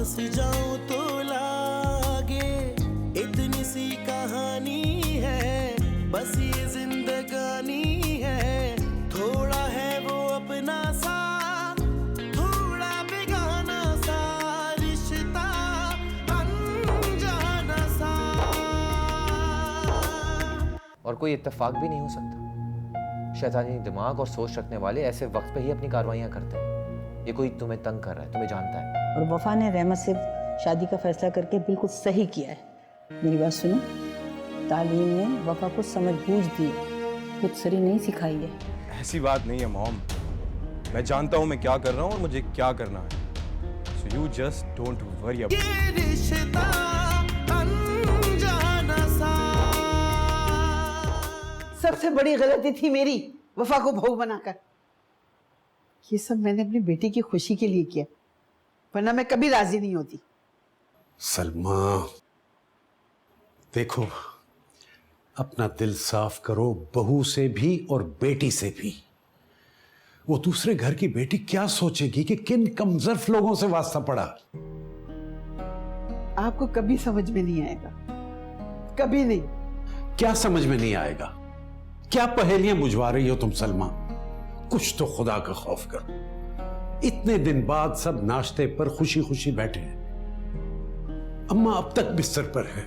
फंस जाऊं तो लागे इतनी सी कहानी है, बस ये जिंदगानी है। थोड़ा है वो अपना सा, थोड़ा बेगाना सा रिश्ता, अनजाना सा। और कोई इत्तेफाक भी नहीं हो सकता। शैतानी दिमाग और सोच रखने वाले ऐसे वक्त पे ही अपनी कार्रवाइयां करते हैं। ये कोई तुम्हें तंग कर रहा है, तुम्हें जानता है। और वफा ने रहमत से शादी का फैसला करके बिल्कुल सही किया है। मेरी बात सुनो, तालीम ने वफा को समझ बूझ दी, खुद सरी नहीं सिखाई है। ऐसी बात नहीं है मॉम, मैं जानता हूँ मैं क्या कर रहा हूँ और मुझे क्या करना है। So you just don't worry about ये रिश्ता अनजाना सा। सबसे बड़ी गलती थी मेरी वफा को बहू बनाकर। ये सब मैंने अपनी बेटी की खुशी के लिए किया, वरना मैं कभी राजी नहीं होती। सलमा देखो, अपना दिल साफ करो, बहू से भी और बेटी से भी। वो दूसरे घर की बेटी क्या सोचेगी कि किन कमजोर लोगों से वास्ता पड़ा। आपको कभी समझ में नहीं आएगा, कभी नहीं। क्या समझ में नहीं आएगा? क्या पहेलियां बुझवा रही हो तुम सलमा? कुछ तो खुदा का खौफ करो। इतने दिन बाद सब नाश्ते पर खुशी खुशी बैठे हैं, अम्मा अब तक बिस्तर पर है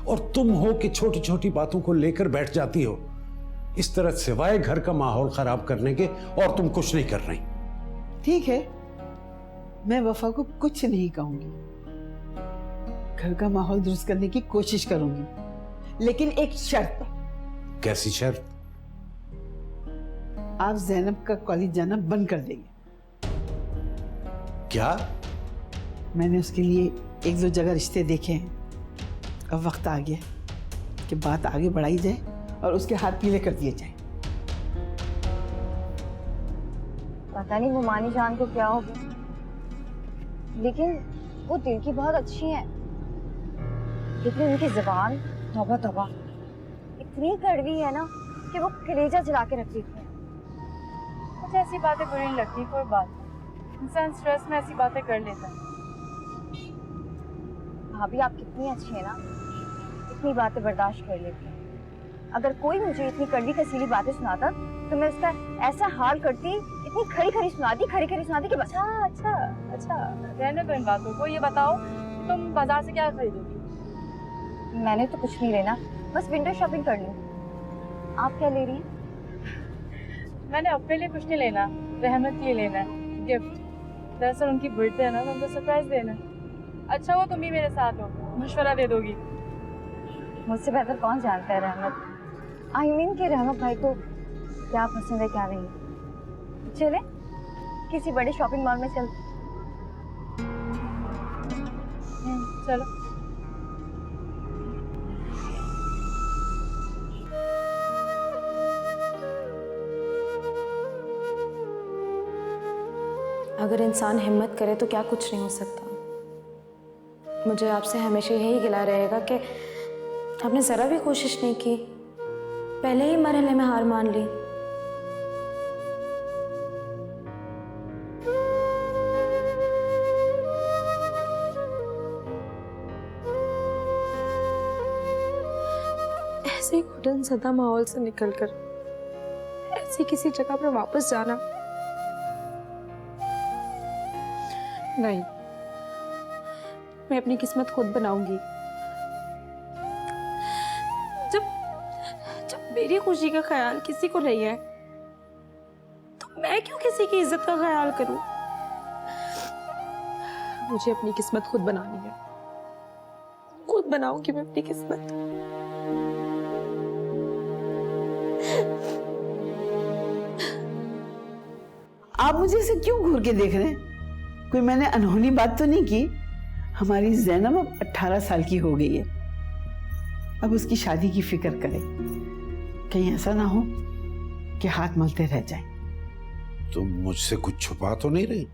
और तुम हो कि छोटी छोटी बातों को लेकर बैठ जाती हो। इस तरह सिवाय घर का माहौल खराब करने के और तुम कुछ नहीं कर रही। ठीक है, मैं वफा को कुछ नहीं कहूंगी, घर का माहौल दुरुस्त करने की कोशिश करूंगी, लेकिन एक शर्त पर। कैसी शर्त? आप ज़ैनब का कॉलेज जाना बंद कर देंगे। क्या? मैंने उसके लिए एक दो जगह रिश्ते देखे हैं। अब वक्त आ गया कि बात आगे बढ़ाई जाए और उसके हाथ पीले कर दिए जाए। पता नहीं मुमानी जान को क्या हो गया, लेकिन वो दिल की बहुत अच्छी है। लेकिन उनकी जुबान तौबा तौबा इतनी कड़वी है ना कि वो कलेजा जला के रख देती है। मुझे ऐसी बातें बुरी नहीं लगती, कोई बात नहीं, इंसान स्ट्रेस में ऐसी बातें कर लेता है। भाभी आप कितनी अच्छी है ना, इतनी बातें बर्दाश्त कर लेती है। अगर कोई मुझे इतनी कड़वी कसीली बातें सुनाता तो मैं उसका ऐसा हाल करती, इतनी खरी खरी सुनाती कि बस। अच्छा रहने दो इन बातों को। ये बताओ तुम बाजार से क्या खरीदोगी? मैंने तो कुछ नहीं लेना, बस विंडो शॉपिंग कर लूं। आप क्या ले रही हैं? मैंने अपने लिए कुछ नहीं लेना, रहमत के लिए लेना है, गिफ्ट। दरअसल उनकी बर्थडे है ना, तो उनको सरप्राइज देना है। अच्छा वो तुम ही मेरे साथ हो, मशवरा दे दोगी? मुझसे बेहतर कौन जानता है रहमत, आई मीन कि रहमत भाई को क्या पसंद है क्या नहीं। चले किसी बड़े शॉपिंग मॉल में चल। चलो। अगर इंसान हिम्मत करे तो क्या कुछ नहीं हो सकता। मुझे आपसे हमेशा यही गिला रहेगा कि आपने ज़रा भी कोशिश नहीं की, पहले ही मरहले में हार मान ली। ऐसे ही घुटन सदा माहौल से निकलकर ऐसी किसी जगह पर वापस जाना, नहीं, मैं अपनी किस्मत खुद बनाऊंगी। जब मेरी खुशी का ख्याल किसी को नहीं है तो मैं क्यों किसी की इज्जत का ख्याल करूं? मुझे अपनी किस्मत खुद बनानी है, खुद बनाऊंगी मैं अपनी किस्मत। आप मुझे ऐसे क्यों घूर के देख रहे हैं? कोई मैंने अनहोनी बात तो नहीं की? हमारी ज़ैनब अब 18 साल की हो गई है, अब उसकी शादी की फिक्र करें। कहीं ऐसा ना हो कि हाथ मलते रह जाएं। तुम मुझसे कुछ छुपा तो नहीं रही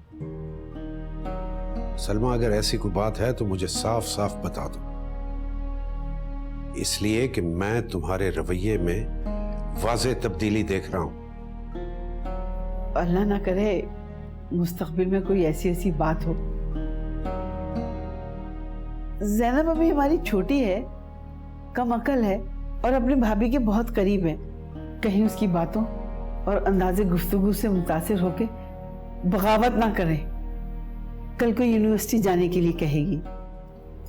सलमा? अगर ऐसी कोई बात है तो मुझे साफ साफ बता दो, इसलिए कि मैं तुम्हारे रवैये में वाज़ेह तब्दीली देख रहा हूं। अल्लाह ना करे मुस्तकबिल में कोई ऐसी बात हो जैनब अभी हमारी छोटी है, कम अकल है और अपने भाभी के बहुत करीब है। कहीं उसकी बातों और अंदाजे गुफ्तगू से मुतासिर होके बगावत ना करे। कल को यूनिवर्सिटी जाने के लिए कहेगी,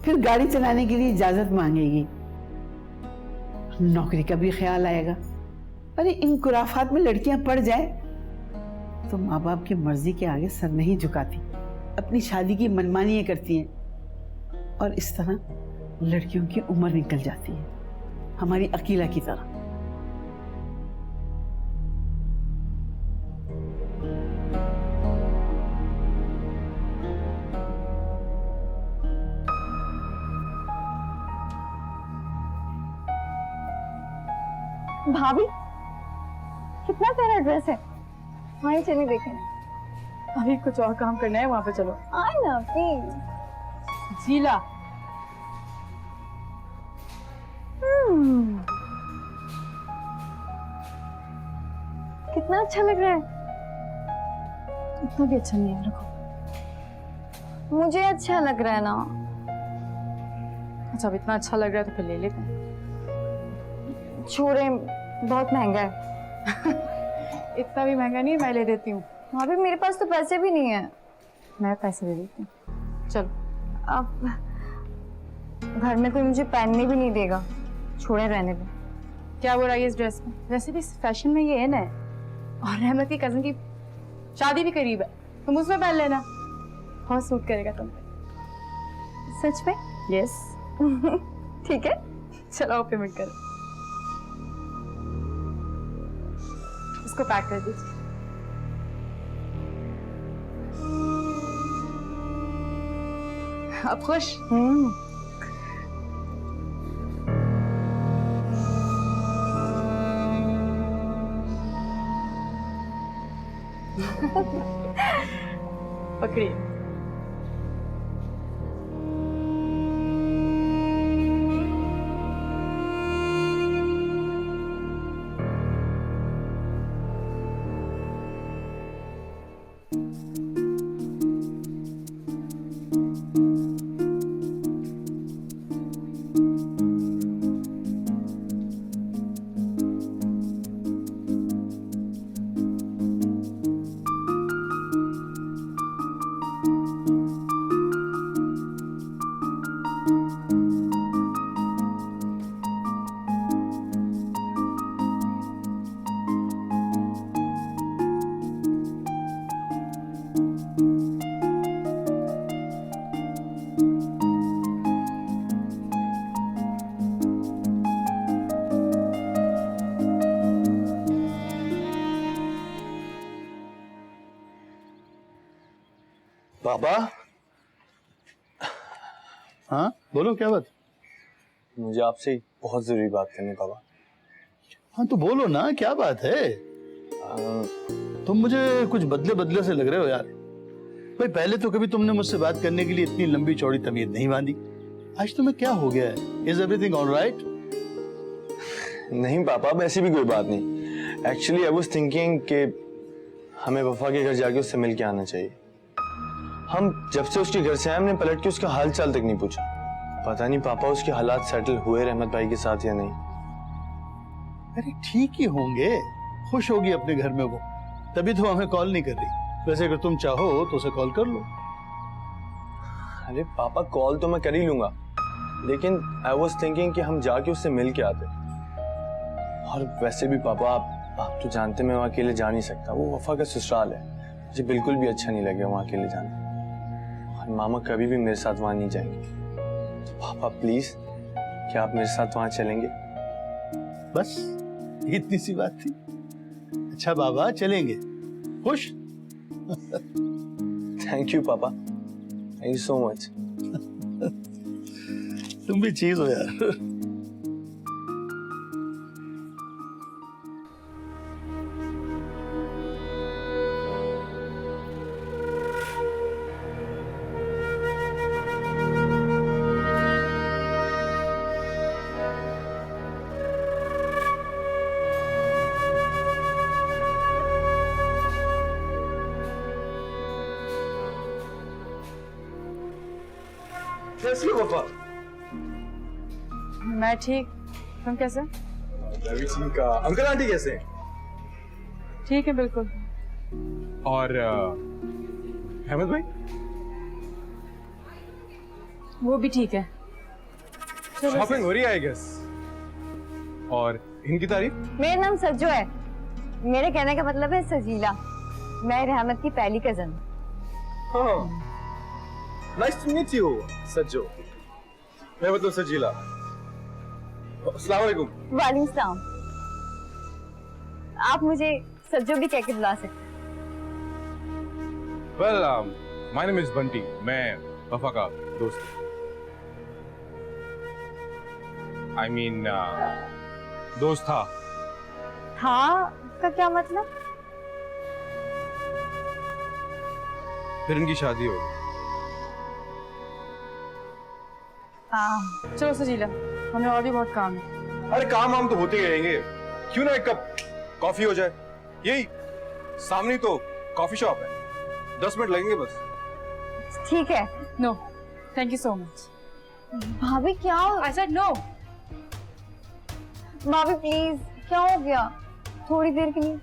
फिर गाड़ी चलाने के लिए इजाजत मांगेगी, नौकरी का भी ख्याल आएगा। अरे इन खुराफात में लड़कियां पड़ जाए तो माँ बाप की मर्जी के आगे सर नहीं झुकाती, अपनी शादी की मनमानियां करती हैं और इस तरह लड़कियों की उम्र निकल जाती है, हमारी अकीला की तरह। भाभी कितना प्यारा ड्रेस है, वहीं चलिए देखें। अभी कुछ और काम करना है, वहां पे चलो। आई ना प्लीज। जीला कितना अच्छा लग रहा है। इतना भी अच्छा नहीं है, रखो। मुझे अच्छा लग रहा है ना। अच्छा अब इतना अच्छा लग रहा है तो फिर ले लेते हैं। छोड़े, बहुत महंगा है। इतना भी महंगा नहीं है, मैं ले देती हूँ। भाभी मेरे पास तो पैसे भी नहीं है। मैं पैसे दे देती हूँ, चलो। अब घर में कोई मुझे पहनने भी नहीं देगा, छोड़े रहने दो। क्या बुराई है इस ड्रेस में? वैसे भी फैशन में ये है ना, और रहमत की कजन की शादी भी करीब है, तुम उसमें पहन लेना, बहुत सूट करेगा तुम पे। सच में? यस। ठीक है, चलो पेमेंट करो। इसको पैक कर दीजिए। अब खुश? पकड़िए। पापा। हाँ बोलो, क्या बात? मुझे आपसे बहुत जरूरी बात करनी है पापा। हाँ तो बोलो ना, क्या बात है? तुम मुझे कुछ बदले बदले से लग रहे हो यार। भाई पहले तो कभी तुमने मुझसे बात करने के लिए इतनी लंबी चौड़ी तमीज नहीं बांधी। आज तुम्हें क्या हो गया है? Is everything alright? नहीं पापा, वैसी भी कोई बात नहीं। एक्चुअली आई वाज थिंकिंग कि हमें वफा के घर जाके उससे मिल के आना चाहिए। हम जब से उसके घर से आए, हमने पलट के उसका हाल चाल तक नहीं पूछा। पता नहीं पापा उसके हालात सेटल हुए रहमत भाई के साथ या नहीं। अरे ठीक ही होंगे, खुश होगी अपने घर में वो, तभी तो हमें कॉल नहीं कर रही। वैसे अगर तुम चाहो तो उसे कॉल कर लो। अरे पापा कॉल तो मैं कर ही लूंगा, लेकिन आई वाज थिंकिंग कि हम जाके उससे मिल के आते। और वैसे भी पापा आप तो जानते मैं वहाँ अकेले जा नहीं सकता, वो वफा का ससुराल है, मुझे बिल्कुल भी अच्छा नहीं लगेगा वहाँ अकेले जाना। और मामा कभी भी मेरे साथ वहाँ नहीं जाएंगे। तो पापा प्लीज, क्या आप मेरे साथ वहाँ चलेंगे? बस इतनी सी बात थी। अच्छा बाबा, चलेंगे। खुश? थैंक यू पापा, थैंक यू सो मच। तुम भी चीज हो यार। कैसी हो वफा? मैं ठीक, तुम कैसे? मैं भी ठीक। अंकल आंटी कैसे हैं? ठीक है बिल्कुल। और अहमद भाई? वो भी ठीक है। शॉपिंग हो रही है आई गेस। और इनकी तारीफ? मेरा नाम सज्जो है। मेरे कहने का मतलब है सजीला। मैं रहमत की पहली कजन। हाँ, नाइस टू मीट यू सज्जो। मैं मतलब सजीला। अस्सलाम वालेकुम। वालेकुम सलाम। आप मुझे सज्जो भी कह के बुला सकते हैं। Well my name is Bunty. मैं वफा का दोस्त। आई मीन दोस्त था। हाँ का क्या मतलब? फिर इनकी शादी हो गई। चलो सजीला, हमें और भी बहुत काम है। अरे काम हम तो होते ही रहेंगे। क्यों ना एक कप कॉफी हो जाए? यही सामने तो कॉफी शॉप है, 10 मिनट लगेंगे बस। ठीक है। No thank you so much. भाभी क्या? I said no. भाभी प्लीज, क्या हो गया? थोड़ी देर के लिए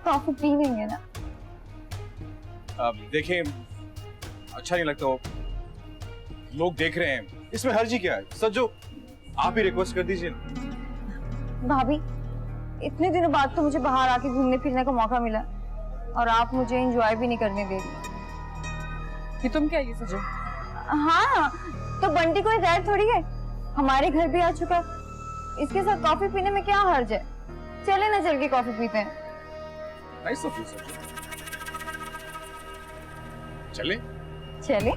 कॉफी पी लेंगे ना? अब देखें, अच्छा नहीं लगता हो, लोग देख रहे हैं, इसमें हर्ज ही क्या है? सज्जो आप ही रिक्वेस्ट कर दीजिए। भाभी इतने दिनों बाद तो मुझे बाहर आके घूमने फिरने का मौका मिला और आप मुझे एंजॉय भी नहीं करने दे रही। कि तुम क्या ये सजो? हाँ तो बंटी कोई गैर थोड़ी है, हमारे घर भी आ चुका। इसके साथ कॉफी पीने में क्या हर्ज है? चले ना चल के कॉफी पीते हैं। Nice of you Sajjo. चले? चले?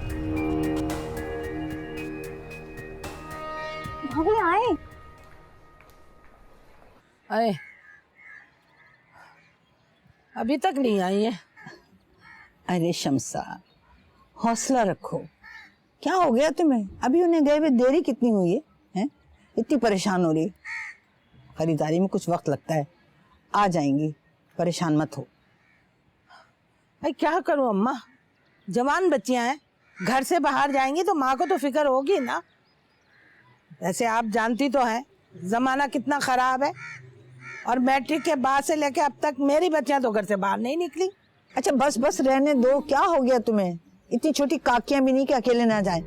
भाभी आए। अरे अभी तक नहीं आई है। अरे शमसा, हौसला रखो। क्या हो गया तुम्हें? अभी उन्हें गए हुए देरी कितनी हुई है, हैं? इतनी परेशान हो रही। खरीदारी में कुछ वक्त लगता है, आ जाएंगी, परेशान मत हो। भाई क्या करूं अम्मा, जवान बच्चियां हैं, घर से बाहर जाएंगी तो माँ को तो फिक्र होगी ना। वैसे आप जानती तो हैं जमाना कितना खराब है, और मैट्रिक के बाद से लेके अब तक मेरी बच्चियां तो घर से बाहर नहीं निकली। अच्छा बस बस रहने दो, क्या हो गया तुम्हें? इतनी छोटी काकियां भी नहीं कि अकेले ना जाएं।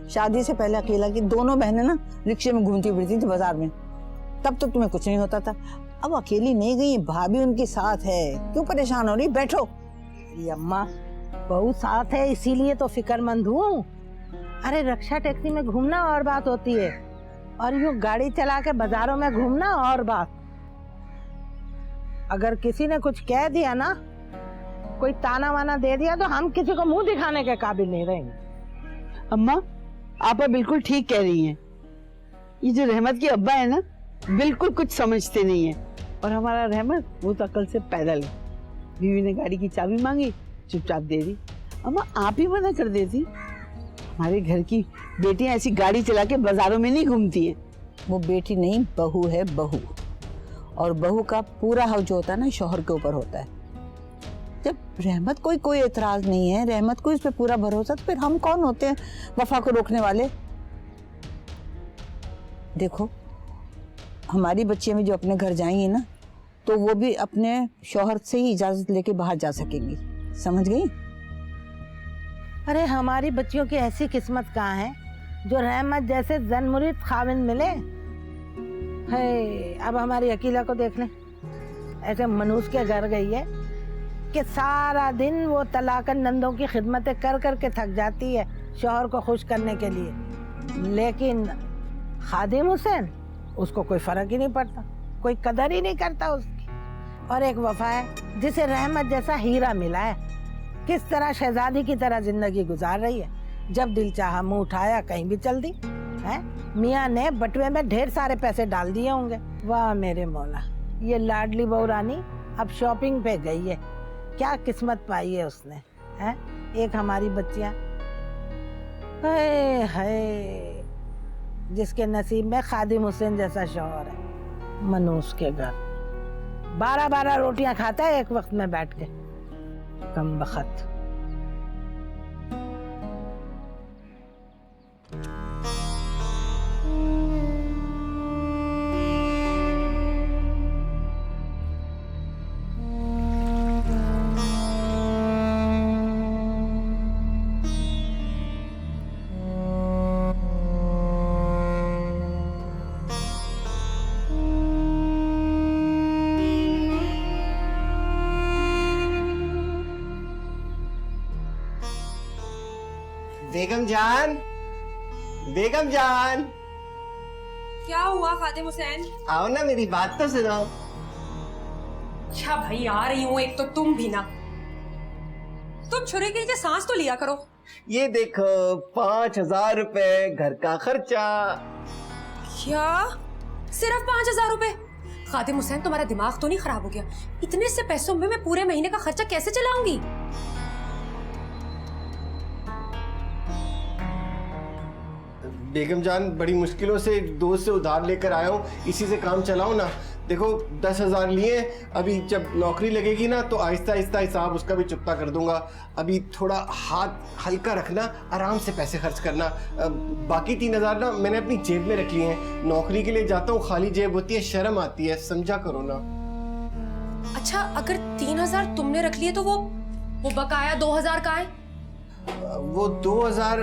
शादी से पहले अकेला की दोनों बहनें ना रिक्शे में घूमती फिरती थी बाजार में, तब तो तुम्हें कुछ नहीं होता था। अब अकेली नहीं गई, भाभी उनके साथ है, क्यों परेशान हो रही? बैठो। अरे अम्मा, बहू साथ है इसीलिए तो फिक्रमंद हूँ। अरे रक्षा टैक्सी में घूमना और बात होती है, और यूँ गाड़ी चला के बाजारों में घूमना और बात। अगर किसी ने कुछ कह दिया ना, कोई ताना वाना दे दिया, तो हम किसी को मुंह दिखाने के काबिल नहीं रहेंगे। अम्मा आप बिल्कुल ठीक कह रही हैं। ये जो रहमत की अब्बा है ना, बिल्कुल कुछ समझते नहीं है, और हमारा रहमत वो तो अकल से पैदल है। बीवी ने गाड़ी की चाबी मांगी, चुपचाप दे दी। अम्मा आप ही मना कर देती। हमारे घर की बेटियां ऐसी गाड़ी चला के बाजारों में नहीं घूमती हैं। वो बेटी नहीं, बहू है, बहू। और बहू का पूरा हक जो होता है ना, शौहर के ऊपर होता है। जब रहमत कोई एतराज नहीं है, रहमत को इस पे पूरा भरोसा, तो फिर हम कौन होते हैं वफा को रोकने वाले? देखो हमारी बच्चियां भी जो अपने घर जाएंगी ना, तो वो भी अपने शौहर से ही इजाजत लेके बाहर जा सकेंगी, समझ गई? अरे हमारी बच्चियों की ऐसी किस्मत कहाँ है जो रहमत जैसे जनमुरीद खाविंद मिले। है, अब हमारी अकीला को देख लें, ऐसे मनूस के घर गई है कि सारा दिन वो तलाकन नंदों की खिदमतें कर कर के थक जाती है शौहर को खुश करने के लिए, लेकिन खादिम हुसैन, उसको कोई फर्क ही नहीं पड़ता, कोई कदर ही नहीं करता उसकी। और एक वफा है जिसे रहमत जैसा हीरा मिला है, किस तरह शहजादी की तरह जिंदगी गुजार रही है। जब दिल चाहा मुंह उठाया कहीं भी चल दी है। मियाँ ने बटुए में ढेर सारे पैसे डाल दिए होंगे। वाह मेरे मौला, ये लाडली बहू रानी अब शॉपिंग पे गई है, क्या किस्मत पाई है उसने, है? एक हमारी बच्चियां, हाय हाय, जिसके नसीब में खादिम हुसैन जैसा शौहर है। मनूस के घर 12-12 रोटियां खाता है एक वक्त में बैठ के, कम बखत। बेगम जान, बेगम जान, क्या हुआ खादिम हुसैन? आओ ना, मेरी बात तो सुनो। अच्छा भाई आ रही हूँ, एक तो तुम भी ना। तुम छुरी के नीचे सांस तो लिया करो। ये देखो 5,000 रुपए घर का खर्चा। क्या सिर्फ 5,000 रुपए? खादिम हुसैन तुम्हारा दिमाग तो नहीं खराब हो गया? इतने से पैसों में मैं पूरे महीने का खर्चा कैसे चलाऊंगी? बेगम जान, बड़ी मुश्किलों से दोस्त से उधार लेकर आया हूँ, इसी से काम चलाओ ना। देखो 10,000 लिए, अभी जब नौकरी लगेगी ना तो आहिस्ता आहिस्ता हिसाब उसका भी चुकता कर दूंगा। अभी थोड़ा हाथ हल्का रखना, आराम से पैसे खर्च करना। बाकी 3,000 ना मैंने अपनी जेब में रख लिए हैं। नौकरी के लिए जाता हूँ, खाली जेब होती है, शर्म आती है, समझा करो ना। अच्छा, अगर 3,000 तुमने रख लिए तो वो बकाया 2,000 का है? वो 2,000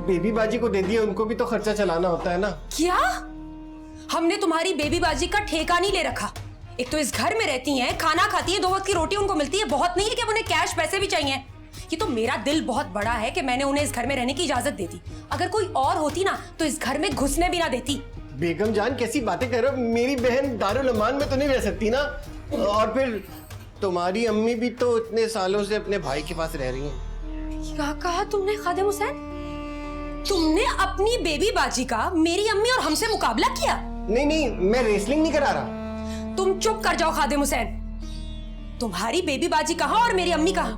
बेबी बाजी को दे दिए, उनको भी तो खर्चा चलाना होता है ना। क्या? हमने तुम्हारी बेबी बाजी का ठेका नहीं ले रखा। एक तो इस घर में रहती हैं, खाना खाती हैं, 2 वक्त की रोटी उनको मिलती है, बहुत नहीं है कि उन्हें कैश पैसे भी चाहिए। ये तो मेरा दिल बहुत बड़ा है कि मैंने उन्हें इस घर में रहने की इजाजत दे दी। अगर कोई और होती ना तो इस घर में घुसने भी ना देती। बेगम जान, कैसी बातें कर रहे हो? मेरी बहन दारुल अमान में तो नहीं रह सकती ना। और फिर तुम्हारी अम्मी भी तो इतने सालों से अपने भाई के पास रह रही हैं। क्या कहा तुमने खादिम हुसैन? तुमने अपनी बेबी बाजी का मेरी अम्मी और हमसे मुकाबला किया? नहीं नहीं, मैं रेसलिंग नहीं करा रहा। तुम चुप कर जाओ खादिम हुसैन। तुम्हारी बेबी बाजी कहाँ और मेरी अम्मी कहाँ?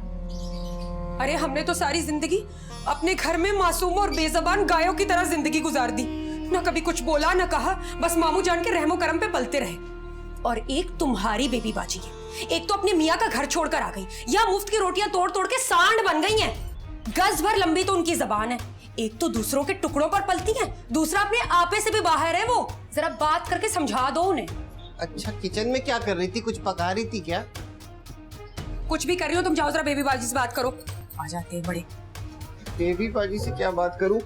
अरे हमने तो सारी जिंदगी अपने घर में मासूम और बेजबान गायों की तरह जिंदगी गुजार दी। ना कभी कुछ बोला ना कहा, बस मामू जान के रहमो करम पे पलते रहे। और एक तुम्हारी बेबी बाजी है, एक तो अपने मियाँ का घर छोड़कर आ गई, या मुफ्त की रोटियां तोड़ तोड़ के सांड बन गई हैं। गज भर लंबी तो उनकी जबान है। एक तो दूसरों के टुकड़ों पर पलती हैं, दूसरा अपने आपे से भी बाहर है। वो जरा बात करके समझा दो उन्हें। अच्छा, किचन में क्या कर रही थी? कुछ पका रही थी क्या? कुछ भी कर रही हो तुम, जाओ जरा बेबी बाजी से बात करो। आ जाते हैं बड़े। बेबी बाजी से क्या बात करूं?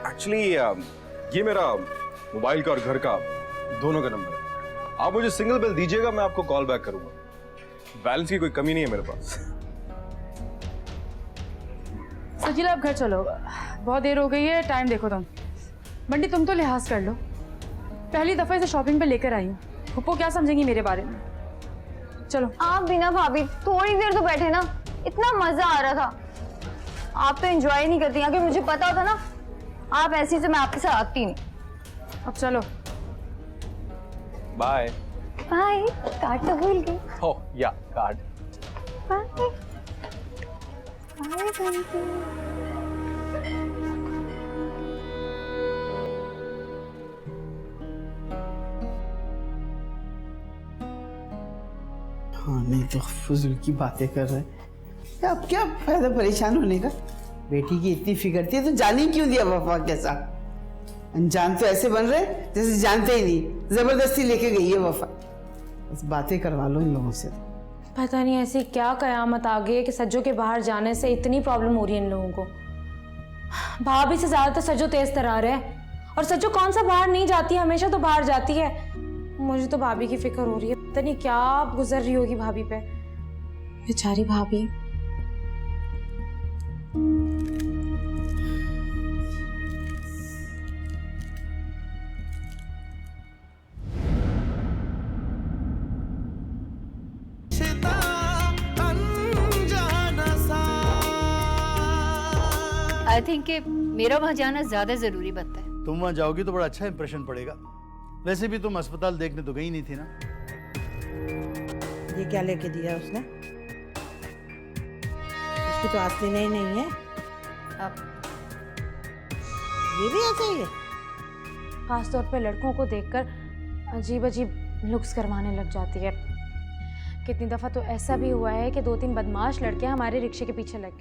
एक्चुअली ये मेरा मोबाइल का और घर का दोनों का नंबर है। आप मुझे सिंगल बिल दीजिएगा, मैं आपको कॉल बैक करूंगा। बैलेंस की कोई कमी नहीं है मेरे पास। सजीला अब घर चलो, बहुत देर हो गई है। टाइम देखो तुम। बंटी तुम तो लिहाज कर लो, पहली दफा इसे शॉपिंग पे लेकर आई हूँ। फुप्पो क्या समझेंगी मेरे बारे में? चलो। आप बिना भाभी थोड़ी देर तो बैठे ना, इतना मजा आ रहा था। आप तो एंजॉय नहीं करती, अगर मुझे पता होता ना आप ऐसी से मैं आपके साथ आती नहीं। अब चलो। Bye bye. कार्ड तो भूल गई। ओह या कार्ड। Bye bye Bunty. हाँ, नहीं तो फजूल की बातें कर रहे। अब क्या फायदा परेशान होने का? बेटी की इतनी फिक्र थी तो जाने क्यों दिया वफा के साथ? अनजान तो ऐसे बन रहे जैसे जानते ही नहीं, जबरदस्ती लेके गई है वफा। बस बातें करवा लो इन लोगों से। पता नहीं ऐसी क्या कयामत आ गई है कि सज्जो के बाहर जाने से इतनी प्रॉब्लम हो रही है इन लोगों को। भाभी से ज्यादा तो सज्जो तेज तरार है, और सज्जो कौन सा बाहर नहीं जाती है, हमेशा तो बाहर जाती है। मुझे तो भाभी की फिक्र हो रही है, पता नहीं क्या गुजर रही होगी भाभी पे। बेचारी भाभी। आई थिंक कि मेरा वहां जाना ज्यादा जरूरी बनता है। तुम वहां जाओगी तो बड़ा अच्छा इंप्रेशन पड़ेगा। वैसे भी तुम अस्पताल देखने तो गई नहीं थी ना। ये क्या लेके दिया उसने? इसकी तो असली नहीं है। अब ये भी ऐसे ही है? खासतौर पे लड़कों को देखकर अजीब अजीब लुक्स करवाने लग जाती है। कितनी दफा तो ऐसा भी हुआ है कि 2-3 बदमाश लड़के हमारे रिक्शे के पीछे लग गए।